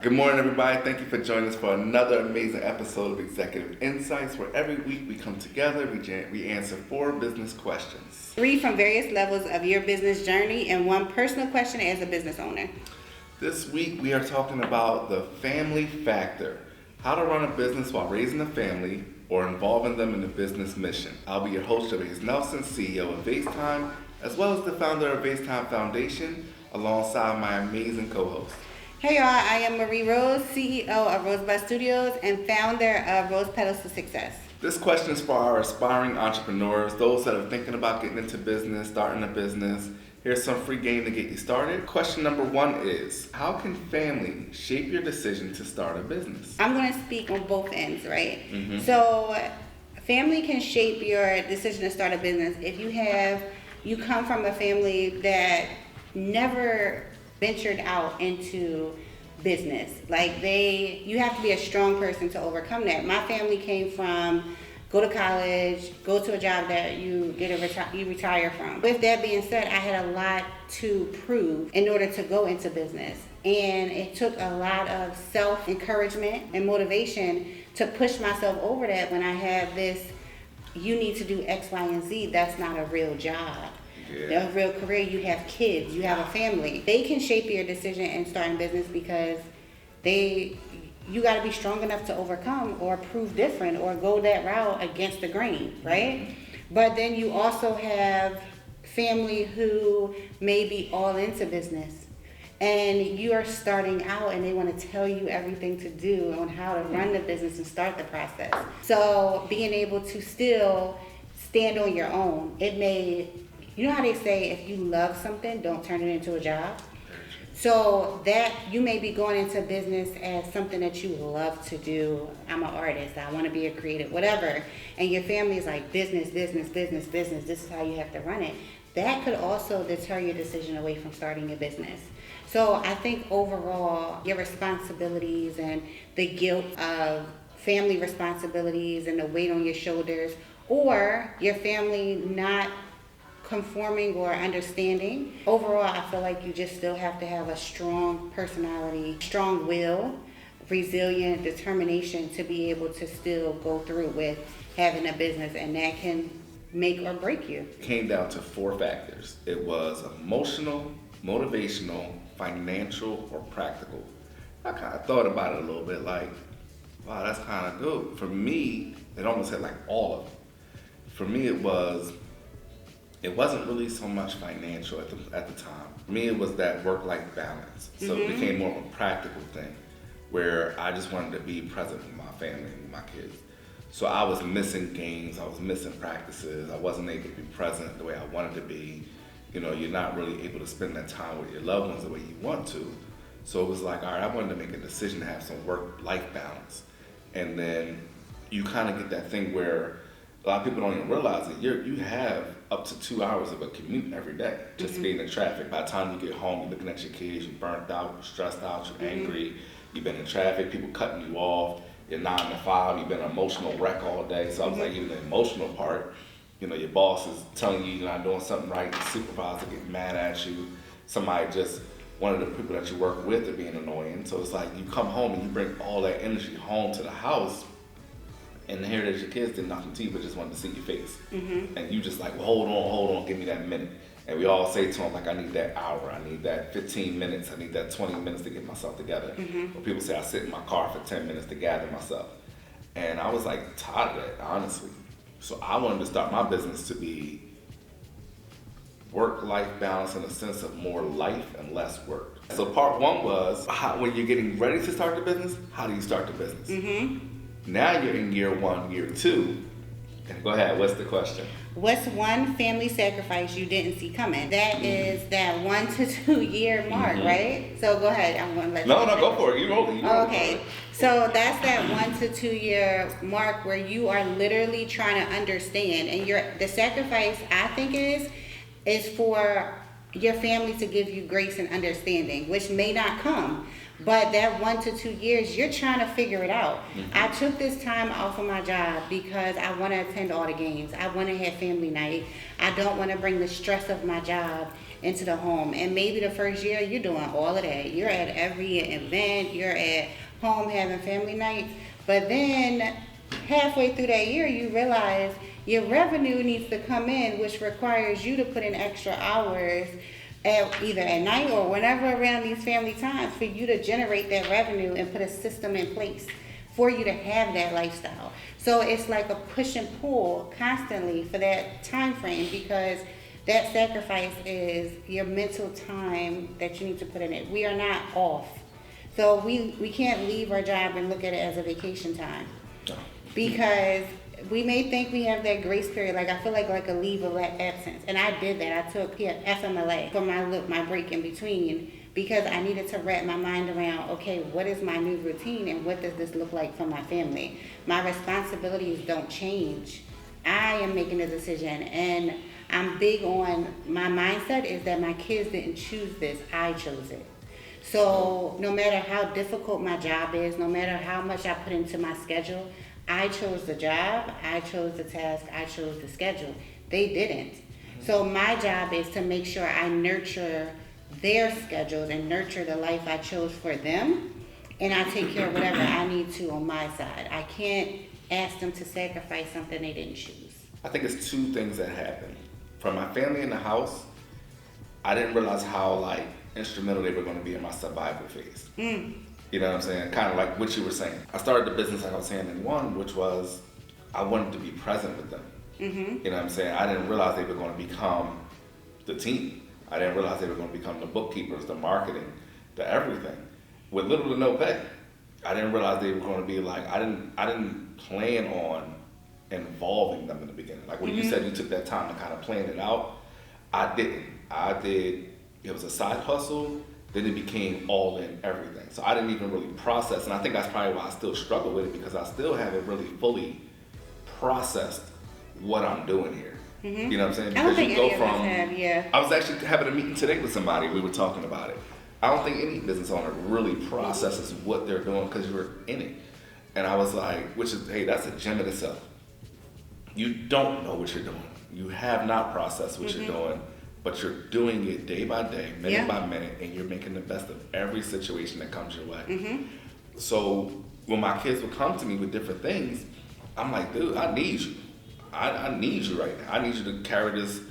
Good morning, everybody. Thank you for joining us for another amazing episode of Executive Insights, where every week we come together, we answer 4 business questions. 3 from various levels of your business journey and 1 personal question as a business owner. This week we are talking about the family factor, how to run a business while raising a family or involving them in the business mission. I'll be your host, Gervais Nelson, CEO of VaseTime, as well as the founder of VaseTime Foundation, alongside my amazing co-host. Hey y'all, I am Marie Rose, CEO of Rosebud Studios and founder of Rose Petals to Success. This question is for our aspiring entrepreneurs, those that are thinking about getting into business, starting a business. Here's some free game to get you started. Question number 1 is, how can family shape your decision to start a business? I'm going to speak on both ends, right? So family can shape your decision to start a business if you come from a family that never ventured out into business. You have to be a strong person to overcome that. My family came from go to college, go to a job that you retire from. With that being said, I had a lot to prove in order to go into business. And it took a lot of self-encouragement and motivation to push myself over that when I have this, you need to do X, Y, and Z. That's not a real job. Yeah. A real career, you have kids, you have a family. They can shape your decision in starting business because you got to be strong enough to overcome or prove different or go that route against the grain, right? But then you also have family who may be all into business and you are starting out and they want to tell you everything to do on how to run the business and start the process. So being able to still stand on your own, you know how they say if you love something, don't turn it into a job? So that you may be going into business as something that you love to do. I'm an artist, I want to be a creative, whatever. And your family is like business, this is how you have to run it. That could also deter your decision away from starting your business. So I think overall, your responsibilities and the guilt of family responsibilities and the weight on your shoulders, or your family not conforming or understanding. Overall, I feel like you just still have to have a strong personality, strong will, resilient determination to be able to still go through with having a business, and that can make or break you. It came down to 4 factors. It was emotional, motivational, financial, or practical. I kind of thought about it a little bit like, wow, that's kind of good. For me, it almost had like all of it. For me, it wasn't really so much financial at the time. For me, it was that work-life balance. So it became more of a practical thing where I just wanted to be present with my family and with my kids. So I was missing games, I was missing practices, I wasn't able to be present the way I wanted to be. You're not really able to spend that time with your loved ones the way you want to. So it was like, all right, I wanted to make a decision to have some work-life balance. And then you kind of get that thing where a lot of people don't even realize that you have up to 2 hours of a commute every day just being in traffic. By the time you get home, you're looking at your kids, you're burnt out, you're stressed out, you're angry, you've been in traffic, people cutting you off, you're 9 to 5, you've been an emotional wreck all day. So I was like, even the emotional part, your boss is telling you you're not doing something right, the supervisor getting mad at you, one of the people that you work with are being annoying. So it's like you come home and you bring all that energy home to the house, and here it is, your kids did nothing to you but just wanted to see your face. And you just like, well, hold on, give me that minute. And we all say to them, like, I need that hour, I need that 15 minutes, I need that 20 minutes to get myself together. Or people say I sit in my car for 10 minutes to gather myself. And I was like tired of that, honestly. So I wanted to start my business to be work-life balance in the sense of more life and less work. So part 1 was, when you're getting ready to start the business, how do you start the business? Now you're in year 1, year 2. Go ahead, what's the question? What's one family sacrifice you didn't see coming? That is that 1 to 2 year mark, right? So go ahead, I'm going to let you. No, go for it. You roll it. Okay, so that's that 1 to 2 year mark where you are literally trying to understand, and the sacrifice I think is for your family to give you grace and understanding, which may not come. But that 1 to 2 years, you're trying to figure it out. I took this time off of my job because I want to attend all the games. I want to have family night. I don't want to bring the stress of my job into the home. And maybe the first year you're doing all of that. You're at every event, you're at home having family nights. But then halfway through that year, you realize your revenue needs to come in, which requires you to put in extra hours either at night or whenever around these family times for you to generate that revenue and put a system in place for you to have that lifestyle. So it's like a push and pull constantly for that time frame, because that sacrifice is your mental time that you need to put in it. We are not off. So we can't leave our job and look at it as a vacation time. Because we may think we have that grace period, like I feel like a leave of absence. And I did that. I took FMLA for my break in between, because I needed to wrap my mind around, okay, what is my new routine and what does this look like for my family? My responsibilities don't change. I am making a decision, and I'm big on my mindset is that my kids didn't choose this, I chose it. So no matter how difficult my job is, no matter how much I put into my schedule, I chose the job, I chose the task, I chose the schedule. They didn't. So my job is to make sure I nurture their schedules and nurture the life I chose for them, and I take care of whatever I need to on my side. I can't ask them to sacrifice something they didn't choose. I think it's two things that happened. For my family in the house, I didn't realize how instrumental they were going to be in my survival phase. You know what I'm saying? Kind of like what you were saying. I started the business, like I was saying, in one, which was I wanted to be present with them. You know what I'm saying? I didn't realize they were going to become the team. I didn't realize they were going to become the bookkeepers, the marketing, the everything, with little to no pay. I didn't realize they were going to be I didn't plan on involving them in the beginning. Like when you said you took that time to kind of plan it out, I didn't. I did. It was a side hustle. Then it became all in everything. So I didn't even really process, and I think that's probably why I still struggle with it, because I still haven't really fully processed what I'm doing here. You know what I'm saying? I don't Because think you go any of us from, have, yeah. I was actually having a meeting today with somebody. We were talking about it. I don't think any business owner really processes what they're doing because you're in it. And I was like, which is, hey, that's a gem in itself. You don't know what you're doing. You have not processed what you're doing, but you're doing it day by day, minute by minute, and you're making the best of every situation that comes your way. So when my kids would come to me with different things, I'm like, dude, I need you. I need you right now. I need you to carry this,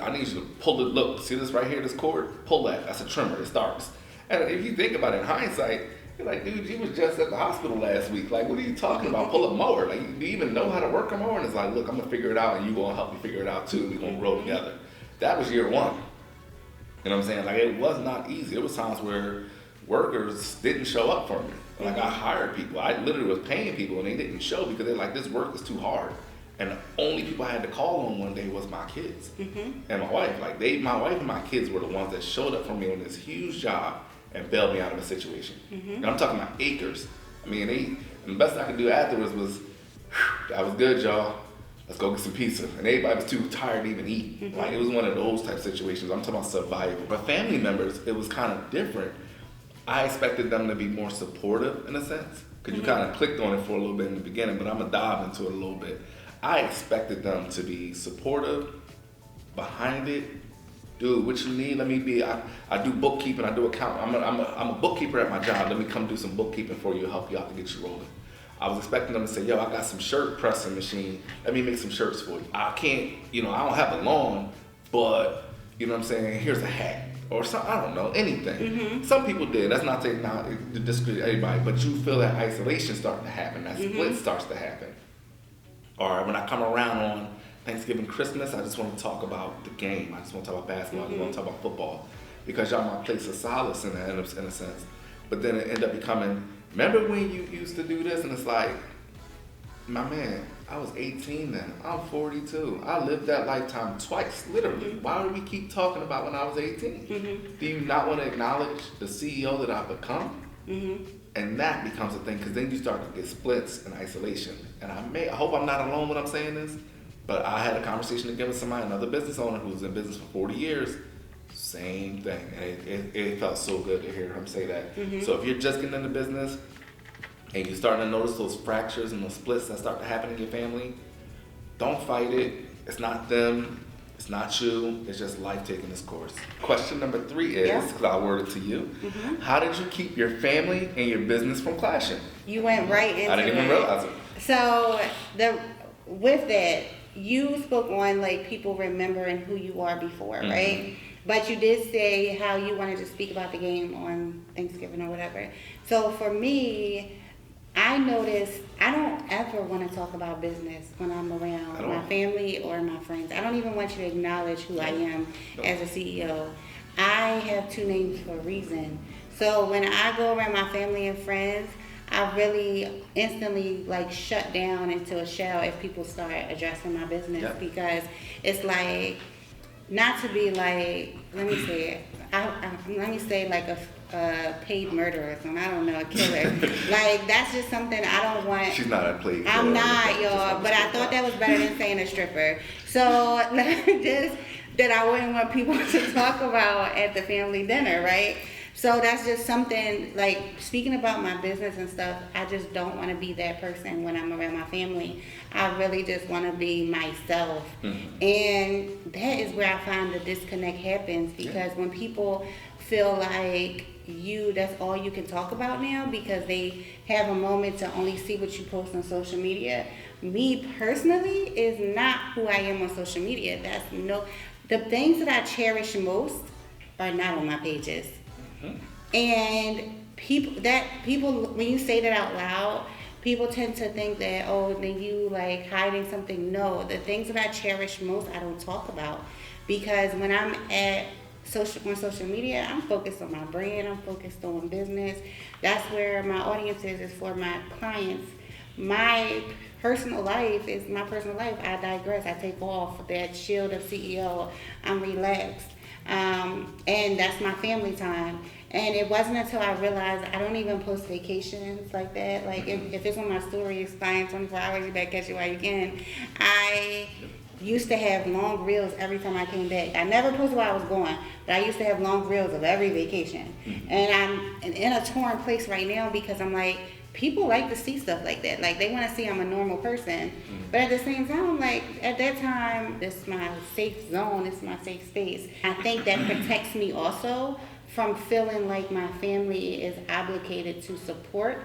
I need you to pull it. Look, see this right here, this cord? Pull that. That's a trimmer. It starts. And if you think about it in hindsight, you're like, dude, you was just at the hospital last week. Like, what are you talking about? Pull a mower. Like, do you even know how to work a mower? And it's like, look, I'm going to figure it out, and you're going to help me figure it out, too. We're going to grow together. That was year one. You know what I'm saying? Like, it was not easy. There was times where workers didn't show up for me. Like, I hired people. I literally was paying people, and they didn't show because they're like, this work is too hard. And the only people I had to call on one day was my kids and my wife. Like, my wife and my kids were the ones that showed up for me on this huge job and bailed me out of a situation. And I'm talking about acres. I mean, and the best I could do afterwards was, that was good, y'all. Let's go get some pizza. And everybody was too tired to even eat. Like, it was one of those type of situations. I'm talking about survival. But family members, it was kind of different. I expected them to be more supportive in a sense, because you kind of clicked on it for a little bit in the beginning, but I'm going to dive into it a little bit. I expected them to be supportive, behind it. Dude, what you need? Let me be. I do bookkeeping. I do accounting. I'm a bookkeeper at my job. Let me come do some bookkeeping for you, help you out to get you rolling. I was expecting them to say, yo, I got some shirt pressing machine. Let me make some shirts for you. I can't, I don't have a lawn, but, you know what I'm saying? Here's a hat. Or some, I don't know, anything. Some people did. That's not to discredit everybody, but you feel that isolation starting to happen. That split starts to happen. Or when I come around on Thanksgiving, Christmas, I just want to talk about the game. I just want to talk about basketball. I just want to talk about football. Because y'all my place of solace in a sense. But then it ended up becoming, remember when you used to do this? And it's like, my man, I was 18 then. I'm 42. I lived that lifetime twice, literally. Why do we keep talking about when I was 18? Do you not want to acknowledge the CEO that I've become? And that becomes a thing, because then you start to get splits and isolation. And I hope I'm not alone when I'm saying this, but I had a conversation again with somebody, another business owner who's in business for 40 years. Same thing. And it felt so good to hear him say that. So if you're just getting into business and you're starting to notice those fractures and those splits that start to happen in your family, don't fight it. It's not them. It's not you. It's just life taking its course. Question number 3 is, Yeah. because I'll word it to you, how did you keep your family and your business from clashing? You went right into I didn't even it. realize it. So with that, you spoke on like people remembering who you are before, right? But you did say how you wanted to speak about the game on Thanksgiving or whatever. So for me, I noticed I don't ever want to talk about business when I'm around my family or my friends. I don't even want you to acknowledge who I am as a CEO. I have 2 names for a reason. So when I go around my family and friends, I really instantly like shut down into a shell if people start addressing my business because it's like, not to be like, let me say like a paid murderer or something. I don't know, a killer. Like that's just something I don't want. She's not a paid. I'm not, y'all. But I thought that was better than saying a stripper. So just that I wouldn't want people to talk about at the family dinner, right? So that's just something, like, speaking about my business and stuff, I just don't want to be that person when I'm around my family. I really just want to be myself. And that is where I find the disconnect happens because when people feel like that's all you can talk about now because they have a moment to only see what you post on social media. Me personally is not who I am on social media. The things that I cherish most are not on my pages. And people, when you say that out loud, people tend to think that, oh, then you like hiding something. No, the things that I cherish most, I don't talk about because when I'm on social media, I'm focused on my brand, I'm focused on business. That's where my audience is for my clients. My personal life is my personal life. I digress. I take off that shield of CEO. I'm relaxed. And that's my family time. And it wasn't until I realized I don't even post vacations like that. Like if it's on my story, it's fine, 24 hours, you better catch it while you can. I used to have long reels every time I came back. I never posted where I was going, but I used to have long reels of every vacation. And I'm in a torn place right now because I'm like, people like to see stuff like that. Like they want to see I'm a normal person. But at the same time, like at that time, this is my safe zone, this is my safe space. I think that protects me also from feeling like my family is obligated to support.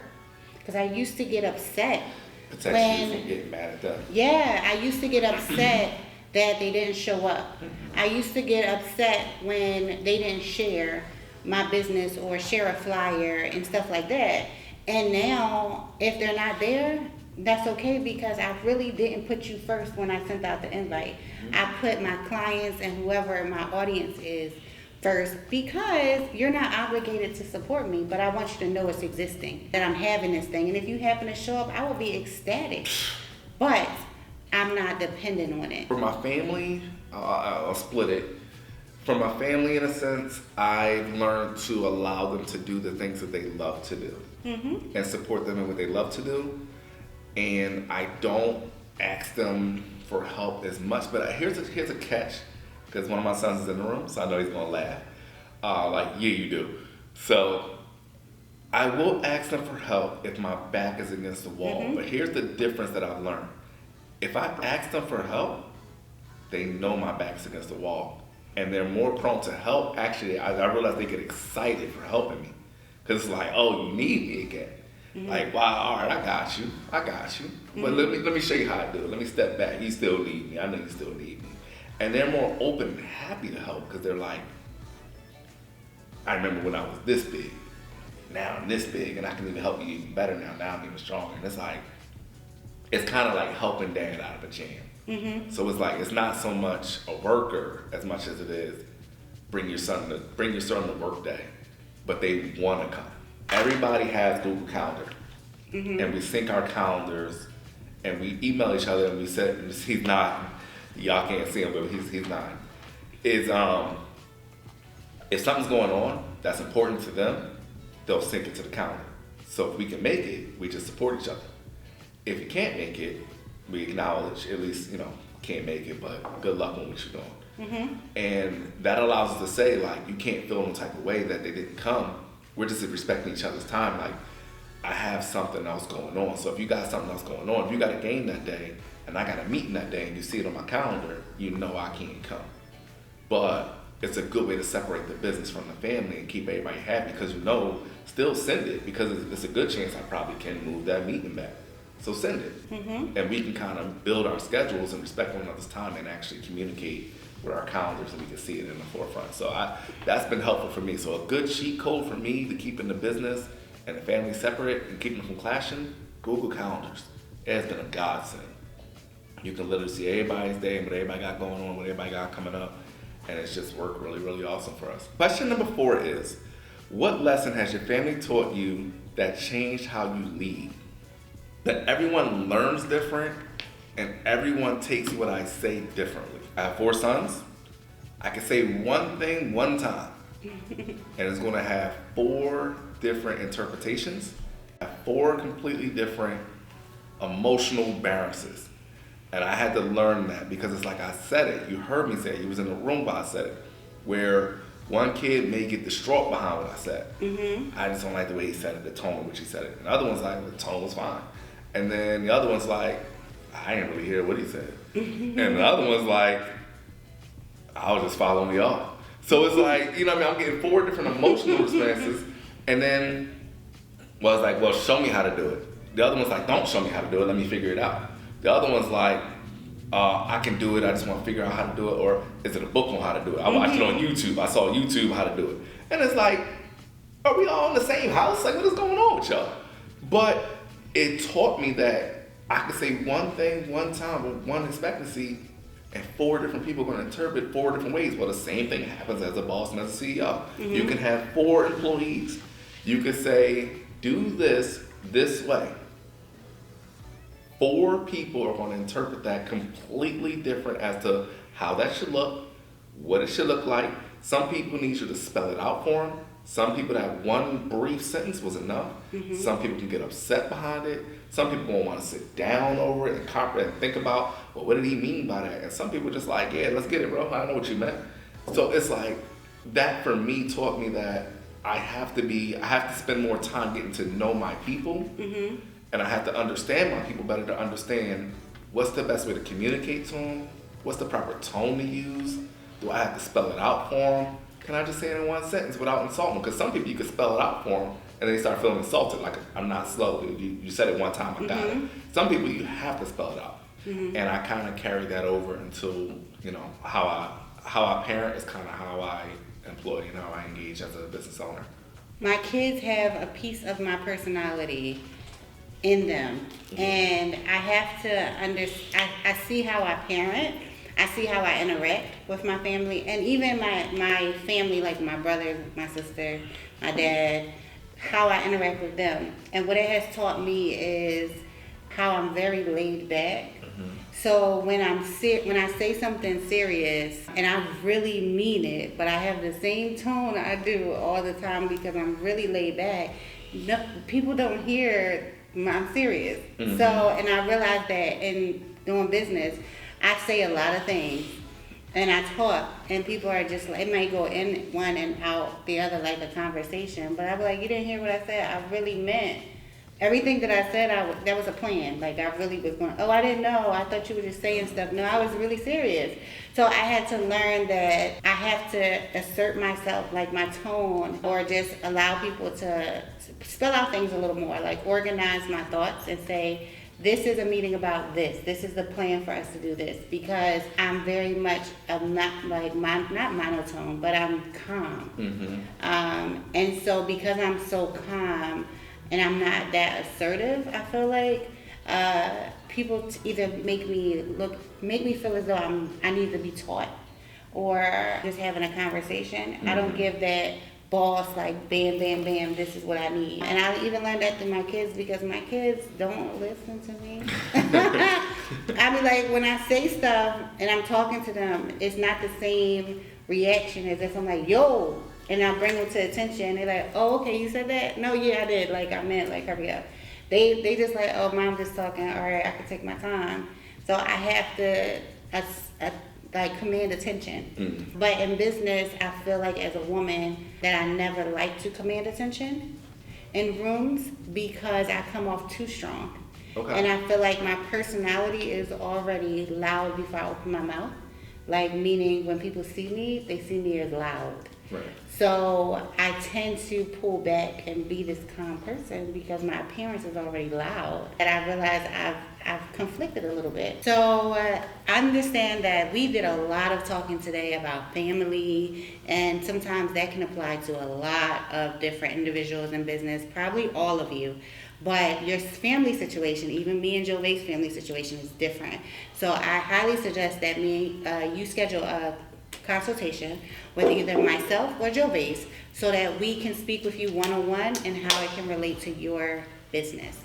Because I used to get upset. Protects you from getting mad at them. Yeah, I used to get upset that they didn't show up. I used to get upset when they didn't share my business or share a flyer and stuff like that. And now, if they're not there, that's okay because I really didn't put you first when I sent out the invite. I put my clients and whoever my audience is first because you're not obligated to support me, but I want you to know it's existing, that I'm having this thing. And if you happen to show up, I will be ecstatic. But I'm not dependent on it. For my family, I'll split it. For my family, in a sense, I've learned to allow them to do the things that they love to do and support them in what they love to do. And I don't ask them for help as much. But here's a catch, because one of my sons is in the room, so I know he's gonna laugh. Yeah, you do. So I will ask them for help if my back is against the wall. But here's the difference that I've learned. If I ask them for help, they know my back's against the wall. And they're more prone to help. Actually, I realize they get excited for helping me. Because it's like, oh, you need me again. Like, wow, all right, I got you. But let me show you how I do it. Let me step back. You still need me. I know you still need me. And they're more open and happy to help because they're like, I remember when I was this big. Now I'm this big, and I can even help you even better now. Now I'm even stronger. And it's like, it's kind of like helping dad out of a jam. So it's like, it's not so much a worker as much as it is bring your son to work day, but they want to come. Everybody has Google Calendar, and we sync our calendars, and we email each other, and we said, he's not, y'all can't see him, but he's not. If something's going on that's important to them, they'll sync it to the calendar. So if we can make it, we just support each other. If you can't make it, we acknowledge, at least, can't make it, but good luck on what you're doing. And that allows us to say, like, you can't feel no type of way that they didn't come. We're just respecting each other's time. Like, I have something else going on. So if you got something else going on, if you got a game that day and I got a meeting that day and you see it on my calendar, you know I can't come. But it's a good way to separate the business from the family and keep everybody happy, because you know, still send it, because it's a good chance I probably can move that meeting back. So send it. Mm-hmm. And we can kind of build our schedules and respect one another's time and actually communicate with our calendars, and we can see it in the forefront. So that's been helpful for me. So a good cheat code for me to keeping the business and the family separate and keeping them from clashing, Google Calendars. It has been a godsend. You can literally see everybody's day, what everybody got going on, what everybody got coming up, and it's just worked really, really awesome for us. Question number 4 is, what lesson has your family taught you that changed how you lead? That everyone learns different and everyone takes what I say differently. I have 4 sons. I can say one thing one time and it's gonna have 4 different interpretations, 4 completely different emotional balances. And I had to learn that, because it's like I said it, you heard me say it, you was in the room while I said it, where one kid may get distraught behind what I said. Mm-hmm. I just don't like the way he said it, the tone in which he said it. And the other one's like, the tone was fine. And then the other one's like, I didn't really hear what he said. And the other one's like, I was just following y'all. So it's like, you know what I mean, I'm getting 4 different emotional responses. And then, well, it's like, well, show me how to do it. The other one's like, don't show me how to do it, let me figure it out. The other one's like, I can do it, I just want to figure out how to do it. Or is it a book on how to do it? I watched it on YouTube, I saw YouTube how to do it. And it's like, are we all in the same house? Like, what is going on with y'all? But it taught me that I could say one thing one time with one expectancy, and 4 different people are going to interpret 4 different ways. Well, the same thing happens as a boss and as a CEO. Mm-hmm. You can have 4 employees. You could say, do this way. 4 people are going to interpret that completely different as to how that should look, what it should look like. Some people need you to spell it out for them. Some people, that one brief sentence was enough. Mm-hmm. Some people can get upset behind it. Some people won't want to sit down over it and comprehend and think about, well, what did he mean by that? And some people just like, yeah, let's get it, bro. I know what you meant. So it's like, that for me taught me that I have to spend more time getting to know my people. Mm-hmm. And I have to understand my people better to understand what's the best way to communicate to them, what's the proper tone to use, do I have to spell it out for them? Can I just say it in one sentence without insulting them? Because some people you can spell it out for them and they start feeling insulted, like, I'm not slow, you said it one time, I got it. Some people you have to spell it out. Mm-hmm. And I kind of carry that over until, you know, how I parent is kind of how I employ and how I engage as a business owner. My kids have a piece of my personality in them, and I have to I see how I parent, I see how I interact with my family, and even my family, like my brother, my sister, my dad, how I interact with them. And what it has taught me is how I'm very laid back. Mm-hmm. So when I say something serious and I really mean it, but I have the same tone I do all the time because I'm really laid back, no, people don't hear I'm serious. Mm-hmm. So, and I realized that in doing business, I say a lot of things and I talk, and people are just like, it might go in one and out the other like a conversation, but I'll be like, you didn't hear what I said. I really meant everything that I said. That was a plan. Like, I really was going, oh, I didn't know. I thought you were just saying stuff. No, I was really serious. So I had to learn that I have to assert myself, like my tone, or just allow people to spell out things a little more, like organize my thoughts and say, this is a meeting about this. This is the plan for us to do this, because I'm very much not monotone, but I'm calm. Mm-hmm. And so because I'm so calm and I'm not that assertive, I feel like people either make me feel as though I need to be taught, or just having a conversation. Mm-hmm. I don't give that boss like bam, bam, bam, this is what I need. And I even learned that through my kids, because my kids don't listen to me. I mean, like, when I say stuff and I'm talking to them, it's not the same reaction as if I'm like, yo, and I bring them to attention. They're like, oh, okay, you said that? No, yeah, I did. Like, I meant, like, hurry up. They just like, oh, mom just talking. All right, I can take my time. So I have to like command attention. Mm-hmm. But in business, I feel like as a woman that I never like to command attention. in rooms because I come off too strong. Okay. And I feel like my personality is already loud before I open my mouth. Like, meaning when people see me, they see me as loud. Right. So I tend to pull back and be this calm person because my appearance is already loud. And I realize I've conflicted a little bit. So I understand that we did a lot of talking today about family, and sometimes that can apply to a lot of different individuals in business, probably all of you. But your family situation, even me and Jove's family situation, is different. So I highly suggest that you schedule a consultation with either myself or Jove's so that we can speak with you one-on-one and how it can relate to your business.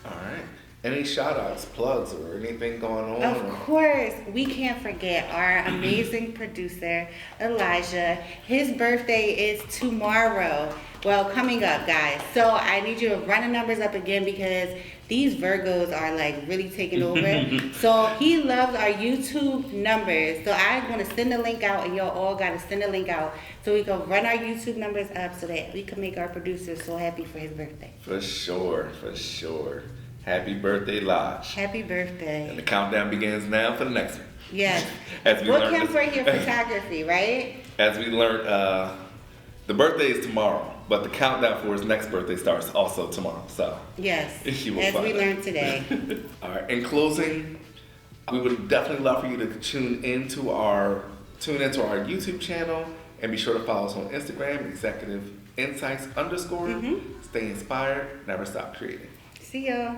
All right. Any shout outs, plugs, or anything going on? Of course, we can't forget our amazing producer, Elijah. His birthday is tomorrow. Well, coming up, guys. So I need you to run the numbers up again because these Virgos are like really taking over. So he loves our YouTube numbers. So I'm going to send the link out, and y'all all got to send the link out so we can run our YouTube numbers up so that we can make our producer so happy for his birthday. For sure, for sure. Happy birthday, Lodge. Happy birthday. And the countdown begins now for the next one. Yes. As we Book learned him this- for your photography, right? As we learned, the birthday is tomorrow, but the countdown for his next birthday starts also tomorrow. So Yes, You will as find we out. learned today. All right. In closing, we would definitely love for you to tune into our YouTube channel and be sure to follow us on Instagram, Executive Insights _. Stay inspired, never stop creating. See y'all.